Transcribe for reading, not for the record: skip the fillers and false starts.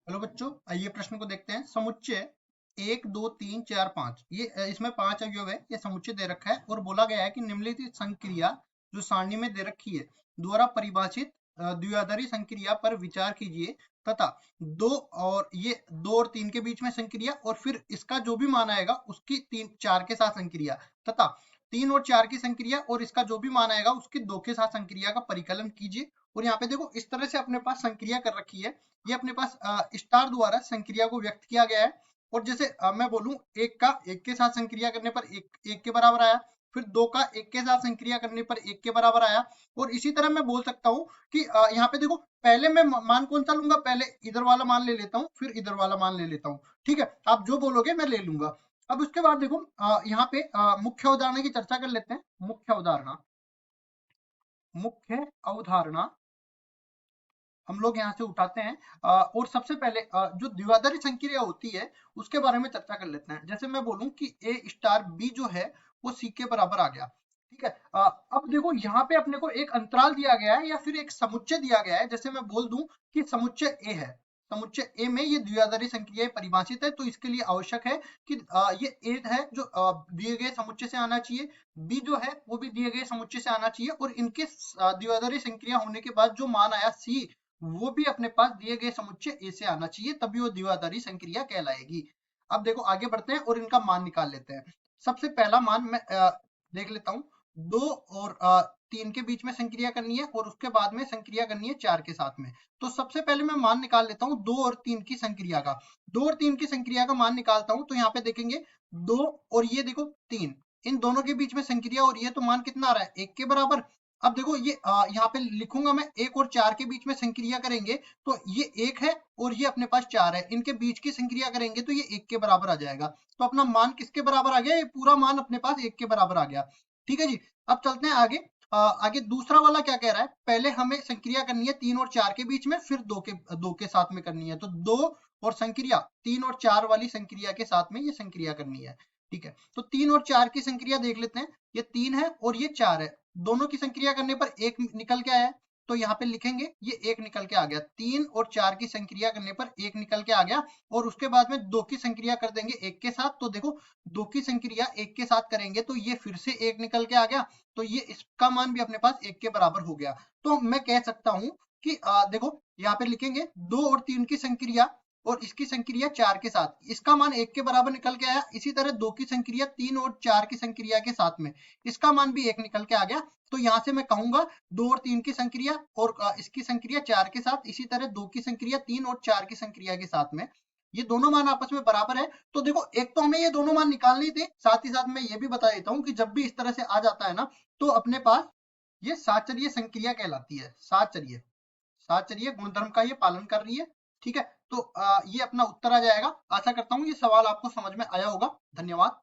Hello बच्चों, आइए प्रश्न को देखते हैं। समुच्चय 1 2 3 4 5, ये इसमें 5 अवयव है, ये समुच्चय दे रखा है और बोला गया है कि निम्नलिखित संक्रिया जो सारणी में दे रखी है द्वारा परिभाषित द्विआधारी संक्रिया पर विचार कीजिए तथा दो और तीन के बीच में संक्रिया और फिर इसका जो भी मान आएगा उसकी 3 4 के साथ संक्रिया तथा 3 और 4 की संक्रिया और इसका जो भी मान आएगा उसकी 2 के साथ संक्रिया का परिकलन कीजिए। और यहाँ पे देखो इस तरह से अपने पास संक्रिया कर रखी है। ये अपने पास स्टार द्वारा संक्रिया को व्यक्त किया गया है। और जैसे मैं बोलूं एक का एक के साथ संक्रिया करने पर एक के बराबर आया, फिर दो का एक के साथ संक्रिया करने पर एक के बराबर आया। और इसी तरह मैं बोल सकता हूँ कि यहाँ पे देखो पहले मैं मान कौन सा लूंगा, पहले इधर वाला मान ले लेता हूँ फिर इधर वाला मान ले लेता हूँ। ठीक है, आप जो बोलोगे मैं ले लूंगा। अब उसके बाद देखो यहाँ पे मुख्य अवधारणा की चर्चा कर लेते हैं। मुख्य अवधारणा हम लोग यहाँ से उठाते हैं। और सबसे पहले जो द्विआधारी संक्रिया होती है उसके बारे में चर्चा कर लेते हैं। जैसे मैं बोलूं कि ए स्टार बी जो है वो सी के बराबर आ गया। ठीक है, अब देखो यहाँ पे अपने को एक अंतराल दिया गया है या फिर एक समुच्चय दिया गया है। जैसे मैं बोल दूं कि समुच्चय ए है, समुच्चय ए में ये द्विआधारी संक्रिया परिभाषित है, तो इसके लिए आवश्यक है कि ये ए है जो दिए गए समुच्चय से आना चाहिए, बी जो है वो भी दिए गए समुच्चय से आना चाहिए और इनके द्विआधारी संक्रिया होने के बाद जो मान आया सी वो भी अपने पास दिए गए समुच्चय ए से आना चाहिए, तभी वो द्विआधारी संक्रिया कहलाएगी। अब देखो आगे बढ़ते हैं और इनका मान निकाल लेते हैं। सबसे पहला मान मैं देख लेता हूँ। 2 और 3 के बीच में संक्रिया करनी है और उसके बाद में संक्रिया करनी है 4 के साथ में। तो सबसे पहले मैं मान निकाल लेता हूँ 2 और 3 की संक्रिया का। 2 और 3 की संक्रिया का मान निकालता हूँ तो यहाँ पे देखेंगे 2 और ये देखो 3, इन दोनों के बीच में संक्रिया हो रही है तो मान कितना आ रहा है, 1 के बराबर। अब देखो ये यहाँ पे लिखूंगा मैं 1 और 4 के बीच में संक्रिया करेंगे तो ये 1 है और ये अपने पास 4 है, इनके बीच की संक्रिया करेंगे तो ये 1 के बराबर आ जाएगा। तो अपना मान किसके बराबर आ गया, ये पूरा मान अपने पास 1 के बराबर आ गया। ठीक है जी, अब चलते हैं आगे। आगे दूसरा वाला क्या कह रहा है, पहले हमें संक्रिया करनी है 3 और 4 के बीच में, फिर 2 के साथ में करनी है। तो 2 और संक्रिया 3 और 4 वाली संक्रिया के साथ में ये संक्रिया करनी है। ठीक है, तो 3 और 4 की संक्रिया देख लेते हैं। ये 3 है और ये 4 है, दोनों की संक्रिया करने पर एक निकल के आया, तो यहाँ पे लिखेंगे ये एक निकल के आ गया। 3 और 4 की संक्रिया करने पर एक निकल के आ गया और उसके बाद में 2 की संक्रिया कर देंगे एक के साथ, तो देखो 2 की संक्रिया एक के साथ करेंगे तो ये फिर से एक निकल के आ गया, तो ये इसका मान भी अपने पास एक के बराबर हो गया। तो मैं कह सकता हूं कि देखो यहाँ पे लिखेंगे 2 और 3 की संक्रिया और इसकी संक्रिया 4 के साथ, इसका मान 1 के बराबर निकल के आया। इसी तरह 2 की संक्रिया 3 और 4 की संक्रिया के साथ में, इसका मान भी 1 निकल के आ गया। तो यहाँ से मैं कहूंगा 2 और 3 की संक्रिया और इसकी संक्रिया 4 के साथ, इसी तरह 2 की संक्रिया 3 और 4 की संक्रिया के साथ में, ये दोनों मान आपस में बराबर है। तो देखो एक तो हमें ये दोनों मान निकालने ही थे, साथ ही साथ मैं ये भी बता देता हूँ कि जब भी इस तरह से आ जाता है ना तो अपने पास ये साचर्य संक्रिया कहलाती है। साचर्य गुणधर्म का ये पालन कर रही है। ठीक है, तो ये अपना उत्तर आ जाएगा। आशा करता हूँ ये सवाल आपको समझ में आया होगा। धन्यवाद।